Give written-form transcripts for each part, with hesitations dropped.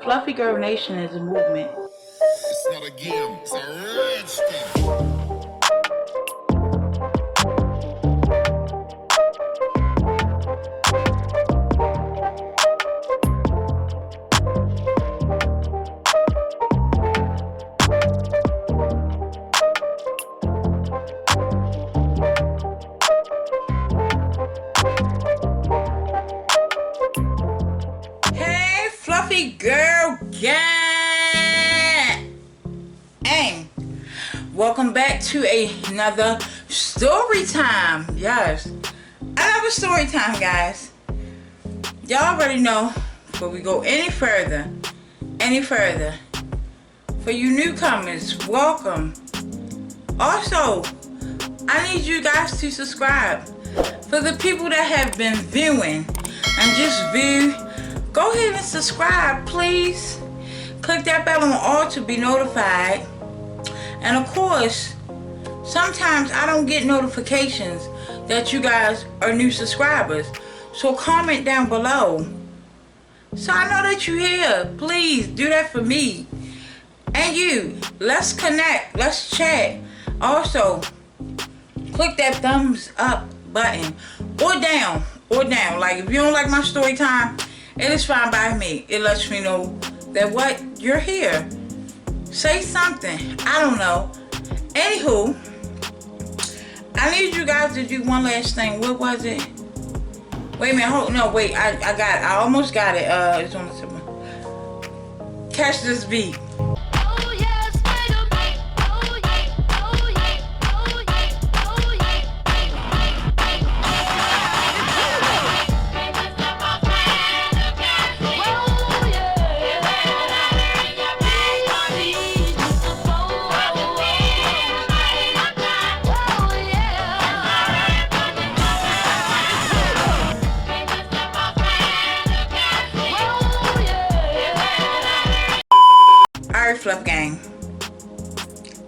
Fluffy Girl Nation is a movement. It's not a game, it's a rich thing. Hey, Fluffy Girl Gang! And welcome back to another story time. Yes, another story time, guys. Y'all already know, before we go any further, for you newcomers, welcome. Also, I need you guys to subscribe. For the people that have been viewing and just view, go ahead and subscribe, please. Click that bell on all to be notified. And of course, sometimes I don't get notifications that you guys are new subscribers. So comment down below, so I know that you're here. Please do that for me. And you, let's connect, let's chat. Also, click that thumbs up button, or down. Like, if you don't like my story time, it is fine by me. It lets me know that what, you're here. Say something, I don't know. Anywho, I need you guys to do one last thing. What was it? Wait a minute, hold, no, wait, I got it. I almost got it. It's on the tip. Catch this beat. Alright, Fluff Gang,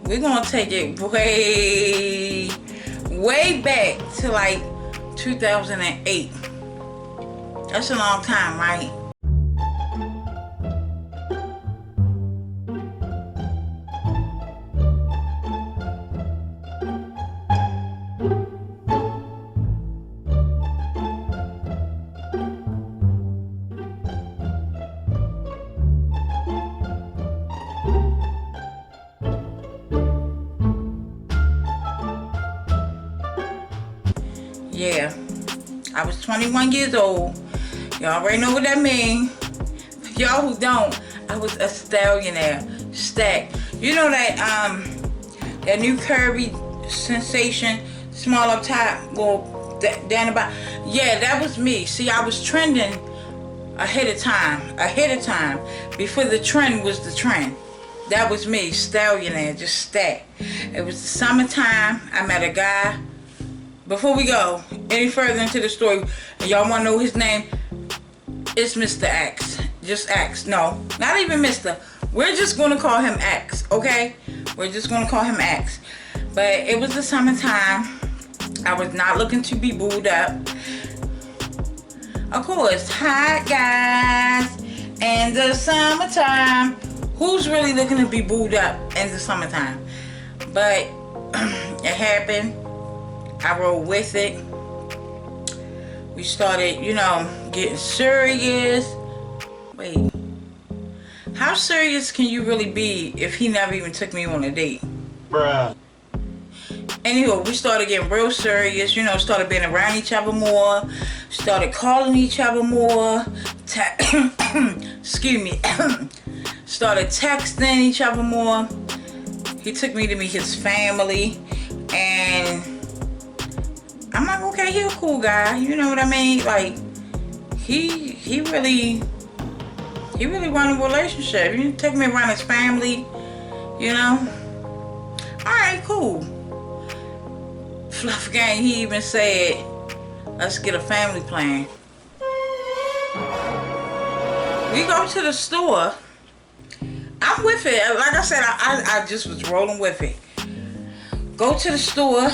we're gonna take it way back to like 2008. That's a long time, right? Yeah, I was 21 years old. Y'all already know what that means. Y'all who don't, I was a stallionaire, stacked. You know that that new curvy sensation, small up top, well down about. Yeah, that was me. See, I was trending ahead of time, before the trend was the trend. That was me, stallionaire, just stacked. It was the summertime. I met a guy. Before we go any further into the story, and y'all want to know his name, it's Mr. X. Just X. No, not even Mr. We're just going to call him X, okay? We're just going to call him X. But it was the summertime. I was not looking to be booed up. Of course, hi guys. In the summertime. Who's really looking to be booed up in the summertime? But it happened. I rolled with it. We started, you know, getting serious. Wait, how serious can you really be if he never even took me on a date? Bruh. Anyway, we started getting real serious, you know, started being around each other more, started calling each other more, excuse me, started texting each other more. He took me to meet his family, and I'm like, okay, he's a cool guy, you know what I mean? Like, he really wanted a relationship. He took me around his family, you know? Alright, cool. Fluff Gang, he even said, let's get a family plan. We go to the store. I'm with it. Like I said, I just was rolling with it. Go to the store.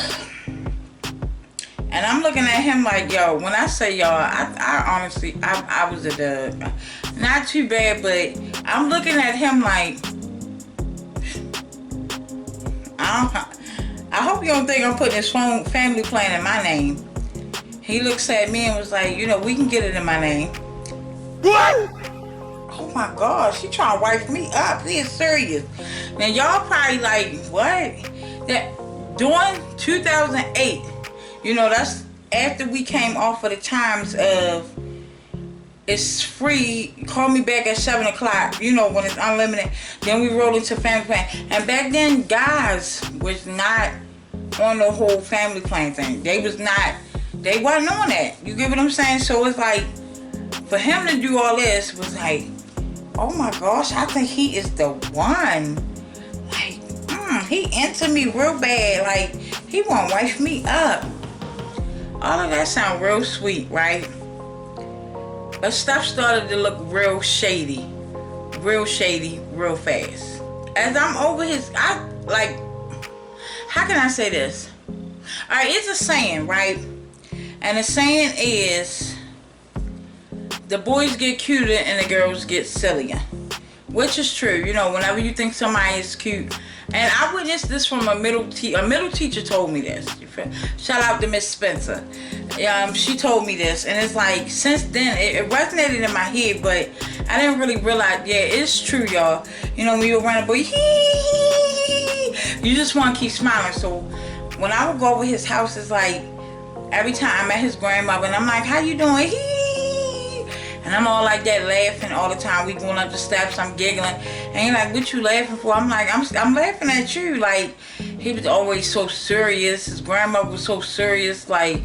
And I'm looking at him like, yo, when I say y'all, I honestly, I was a dub. Not too bad, but I'm looking at him like, I hope you don't think I'm putting this family plan in my name. He looks at me and was like, you know, we can get it in my name. What? Oh my gosh, he trying to wife me up. He is serious. Now y'all probably like, what? That during 2008, you know, that's after we came off of the times of it's free, call me back at 7 o'clock, you know, when it's unlimited. Then we rolled into family plan. And back then, guys was not on the whole family plan thing. They wasn't on that. You get what I'm saying? So it's like, for him to do all this was like, oh my gosh, I think he is the one. Like, he into me real bad. Like, he want to wife me up. All of that sound real sweet, right? But stuff started to look real shady, real fast. As I'm over how can I say this? All right, it's a saying, right? And the saying is, the boys get cuter and the girls get sillier. Which is true, you know, whenever you think somebody is cute. And I witnessed this from a middle teacher told me this. Shout out to Miss Spencer. She told me this, and it's like, since then, it resonated in my head, but I didn't really realize, yeah, it's true, y'all. You know, when you're around a boy, you just want to keep smiling. So when I would go over his house, it's like, every time I met his grandmother, and I'm like, how you doing? And I'm all like that, laughing all the time. We going up the steps, I'm giggling. And he like, what you laughing for? I'm like, I'm laughing at you. Like, he was always so serious. His grandmother was so serious. Like,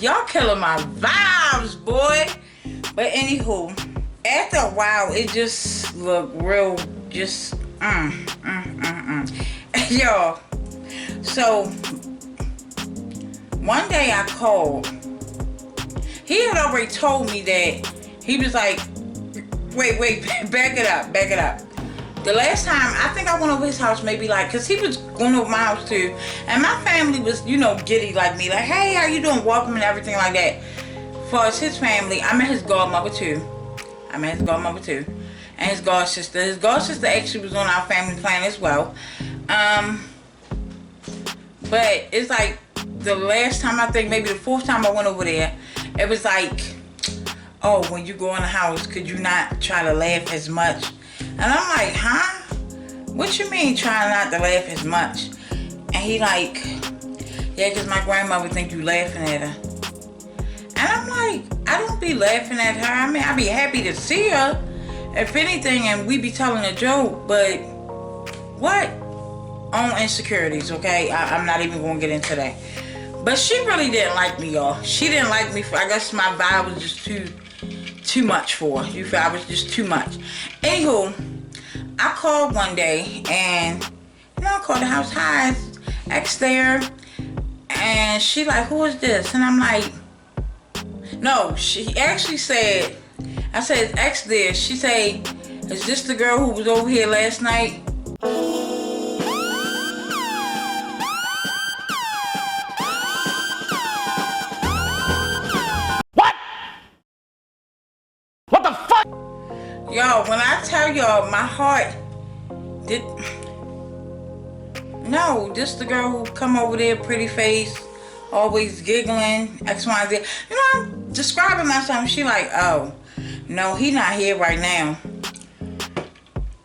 y'all killing my vibes, boy. But anywho, after a while, it just looked real, just, Y'all, so, one day I called. He had already told me that he was like, wait, back it up. The last time, I think I went over his house maybe like, because he was going over my house too. And my family was, you know, giddy like me. Like, hey, how you doing? Welcome and everything like that. As far as his family, I met his godmother too. And his god sister. His god sister actually was on our family plan as well. But it's like the last time, I think maybe the fourth time I went over there, it was like, oh, when you go in the house, could you not try to laugh as much? And I'm like, huh? What you mean trying not to laugh as much? And he like, yeah, because my grandmother think you laughing at her. And I'm like, I don't be laughing at her. I mean, I be happy to see her, if anything, and we be telling a joke, but what? On insecurities, okay? I'm not even going to get into that. But she really didn't like me, y'all. She didn't like me for, I guess my vibe was just too much for her. You feel? I was just too much. Anywho, I called one day and, you know, I called the house. Hi, X there. And she like, who is this? And I'm like, no, she actually said, I said, X there. She said, is this the girl who was over here last night? Yo, when I tell y'all, my heart did. No, this the girl who come over there, pretty face, always giggling, X, Y, Z. You know, I'm describing myself. She like, oh, no, he not here right now.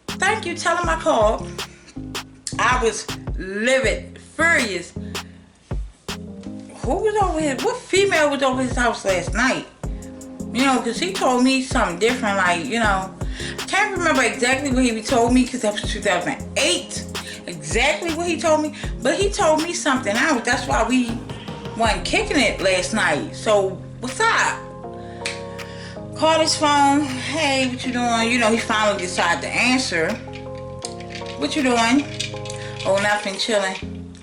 Thank you, tell him I called. I was livid, furious. Who was over here? What female was over his house last night? You know, because he told me something different, like, you know. I can't remember exactly what he told me, because that was 2008. Exactly what he told me. But he told me something else. That's why we wasn't kicking it last night. So, what's up? Called his phone. Hey, what you doing? You know, he finally decided to answer. What you doing? Oh, nothing, chilling.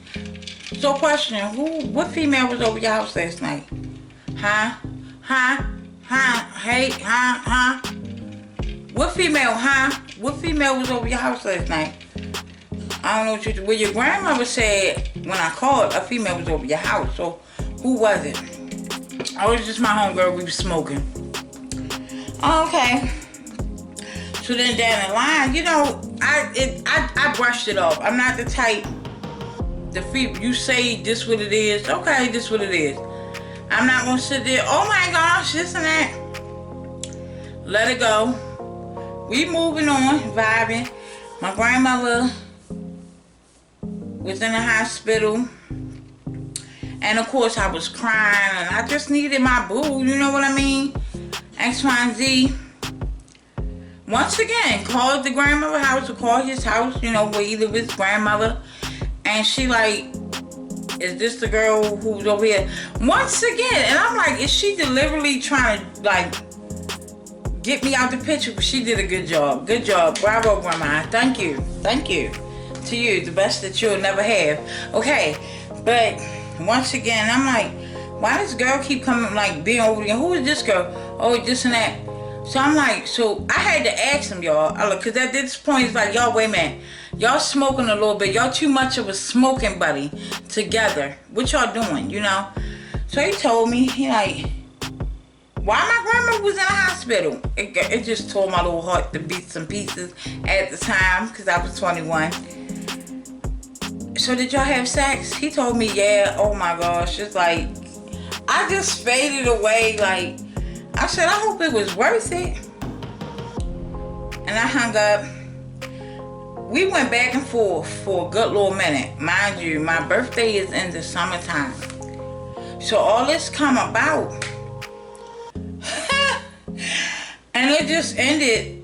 So, question, what female was over your house last night? Huh? Hey, huh? What female, What female was over your house last night? I don't know what well, your grandmother said when I called, a female was over your house. So, who was it? Oh, it was just my homegirl, we was smoking. Okay. So then down the line, you know, I brushed it off. I'm not the type. You say this what it is. Okay, this what it is. I'm not gonna sit there. Oh my gosh, this and that. Let it go. We moving on, vibing. My grandmother was in the hospital. And of course I was crying and I just needed my boo, you know what I mean? X, Y, and Z. Once again, called the grandmother house or called his house, you know, where he lived with his grandmother. And she like, is this the girl who's over here? Once again, and I'm like, is she deliberately trying to like get me out the picture? But she did a good job. Good job. Bravo, grandma. Thank you. Thank you. To you, the best that you'll never have. Okay, but once again, I'm like, why does girl keep coming, like, being over there? Who is this girl? Oh, this and that. So I'm like, so I had to ask him, y'all, because at this point, it's like, y'all, wait a minute. Y'all smoking a little bit. Y'all too much of a smoking buddy together. What y'all doing, you know? So he told me, he like, why my grandma was in the hospital? It just tore my little heart to bits and pieces at the time, because I was 21. So did y'all have sex? He told me, yeah. Oh my gosh. It's like, I just faded away. Like, I said, I hope it was worth it. And I hung up. We went back and forth for a good little minute. Mind you, my birthday is in the summertime. So all this come about. And it just ended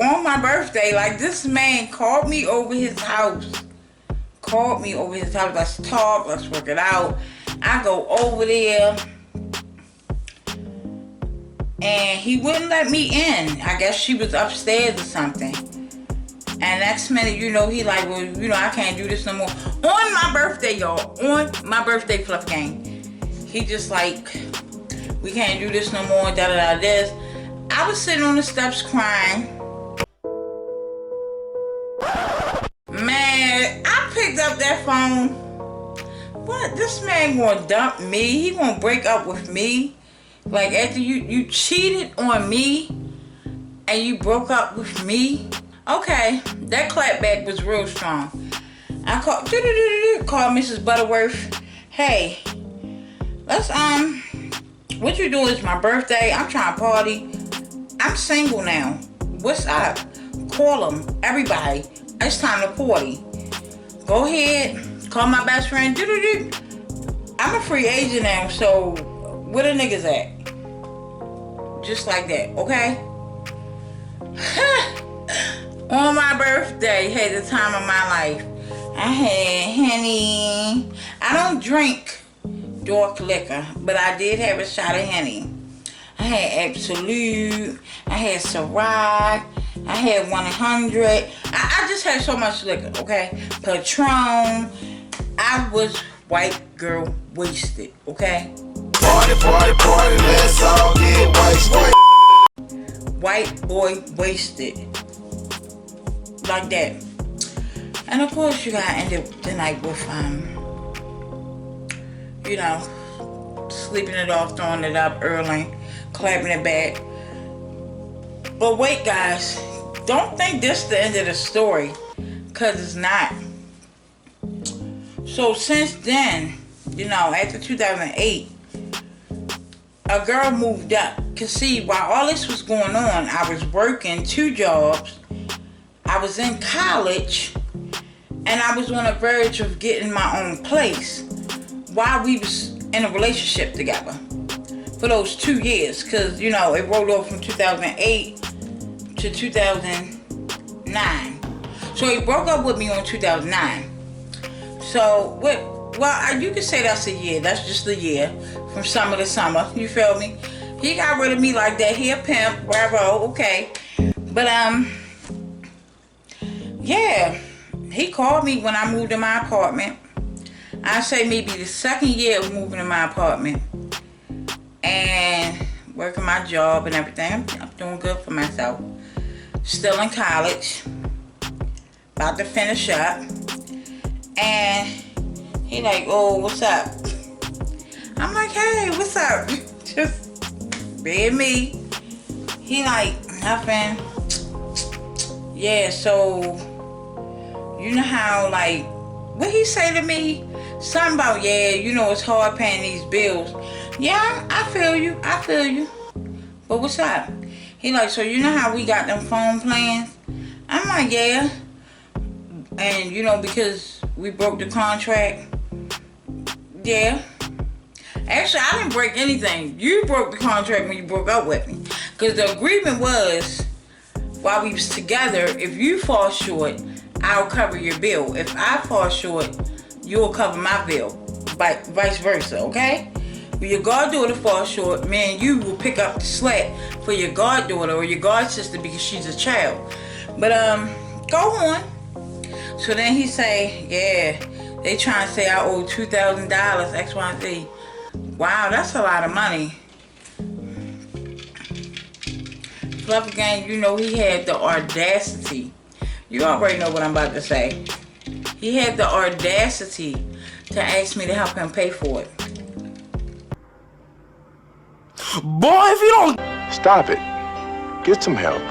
on my birthday. Like, this man called me over his house. Let's talk, let's work it out. I go over there. And he wouldn't let me in. I guess she was upstairs or something. And next minute, you know, he like, well, you know, I can't do this no more. On my birthday, y'all. On my birthday, Fluff Gang. He just like, we can't do this no more, da-da-da, this. I was sitting on the steps crying. Man, I picked up that phone. What? This man gonna dump me? He gonna break up with me? Like, after you cheated on me and you broke up with me? Okay, that clapback was real strong. I called Mrs. Butterworth. Hey, let's, what you doing? It's my birthday. I'm trying to party. I'm single now. What's up? Call them, everybody. It's time to party. Go ahead, call my best friend. I'm a free agent now, so where the niggas at? Just like that, okay? On my birthday, had the time of my life. I had Henny. I don't drink dark liquor, but I did have a shot of Henny. I had Absolute. I had Ciroc. I had 100. I just had so much liquor, okay? Patron. I was white girl wasted, okay? Party, party, party, let's all get wasted. White boy wasted. Like that. And of course you gotta end it the night with, you know, sleeping it off, throwing it up early, clapping it back. But wait, guys, don't think this is the end of the story, because it's not. So since then, you know, after 2008, a girl moved up. Because see, while all this was going on, I was working 2 jobs. I was in college, and I was on the verge of getting my own place while we was in a relationship together for those 2 years. Because, you know, it rolled over from 2008 to 2009. So he broke up with me on 2009. So, well, you could say that's a year. That's just a year from summer to summer. You feel me? He got rid of me like that. He a pimp. Bravo. Okay. But, yeah. He called me when I moved in my apartment. I say maybe the 2nd year of moving in my apartment. And working my job and everything. I'm doing good for myself. Still in college. About to finish up. And he like, oh, what's up? I'm like, hey, what's up? Just being me. He like, nothing. yeah, so you know how, like, what he say to me? Something about, yeah, you know, it's hard paying these bills. Yeah, I feel you. But what's up? He like, so you know how we got them phone plans? I'm like, yeah. And you know, because we broke the contract. Yeah. Actually, I didn't break anything. You broke the contract when you broke up with me. Because the agreement was, while we was together, if you fall short, I'll cover your bill. If I fall short, you'll cover my bill. Vice versa, okay? When your goddaughter falls short, me and you will pick up the slack for your goddaughter or your godsister because she's a child. But, go on. So then he say, yeah, they trying to say I owe $2,000, X, Y, and Z. Wow, that's a lot of money. Fluffy Gang, you know he had the audacity. You already know what I'm about to say. He had the audacity to ask me to help him pay for it. Boy, if you don't stop it, get some help.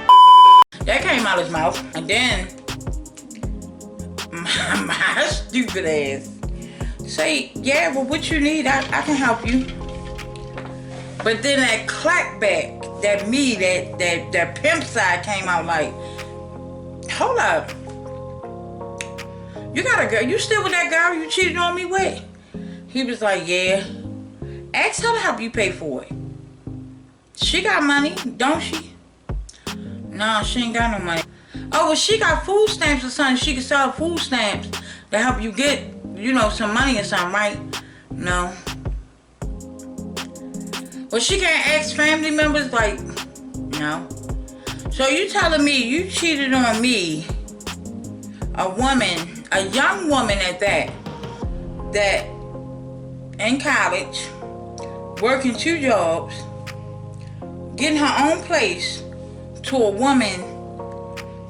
That came out his mouth. And then, my stupid ass say, yeah, well, what you need, I can help you. But then that clapback, that pimp side came out like, hold up. You got a girl, you still with that girl you cheated on me with? He was like, yeah. Ask her to help you pay for it. She got money, don't she? No, she ain't got no money. Oh, well, she got food stamps or something. She can sell food stamps to help you get, you know, some money or something, right? No. Well, she can't ask family members, like, no. So you telling me you cheated on me, a woman, a young woman at that in college, working 2 jobs, getting her own place to a woman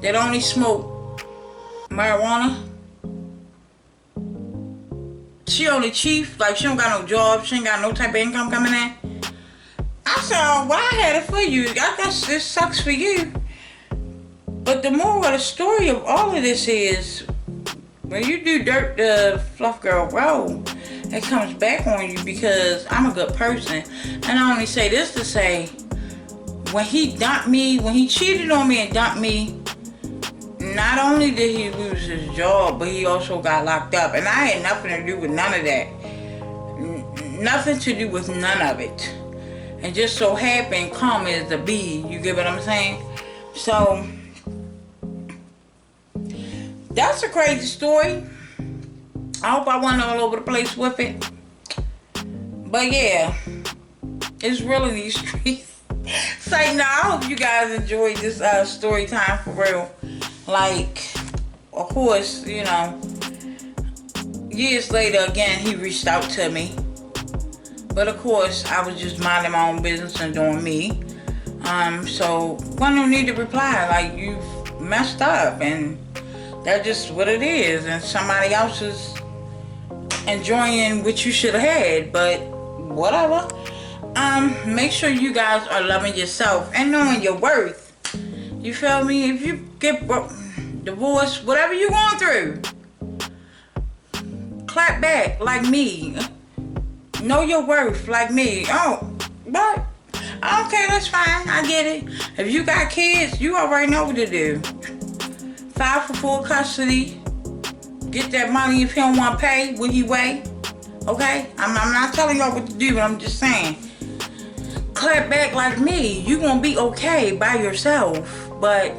that only smoked marijuana? She only chief, like she don't got no job, she ain't got no type of income coming in. I said, oh, well, I had it for you. I guess this sucks for you. But the moral of the story of all of this is, when you do dirt the fluff girl role, it comes back on you because I'm a good person. And I only say this to say, when he dumped me, when he cheated on me and dumped me, not only did he lose his job, but he also got locked up. And I had nothing to do with none of that. Nothing to do with none of it. And just so happened, karma is the bee. You get what I'm saying? So, that's a crazy story. I hope I wasn't all over the place with it. But yeah, it's real in these streets. So now, I hope you guys enjoyed this story time for real. Like, of course, you know, years later, again, he reached out to me. But of course, I was just minding my own business and doing me. So, one don't need to reply. Like, you've messed up, and that's just what it is. And somebody else is enjoying what you should have had, but whatever. Make sure you guys are loving yourself and knowing your worth. You feel me? If you get divorced, whatever you're going through, clap back like me. Know your worth like me. Oh, but okay, that's fine. I get it. If you got kids, you already know what to do. File for full custody. Get that money if he don't want to pay. What he weigh? Okay? I'm not telling y'all what to do, but I'm just saying. Clap back like me. You gonna be okay by yourself, but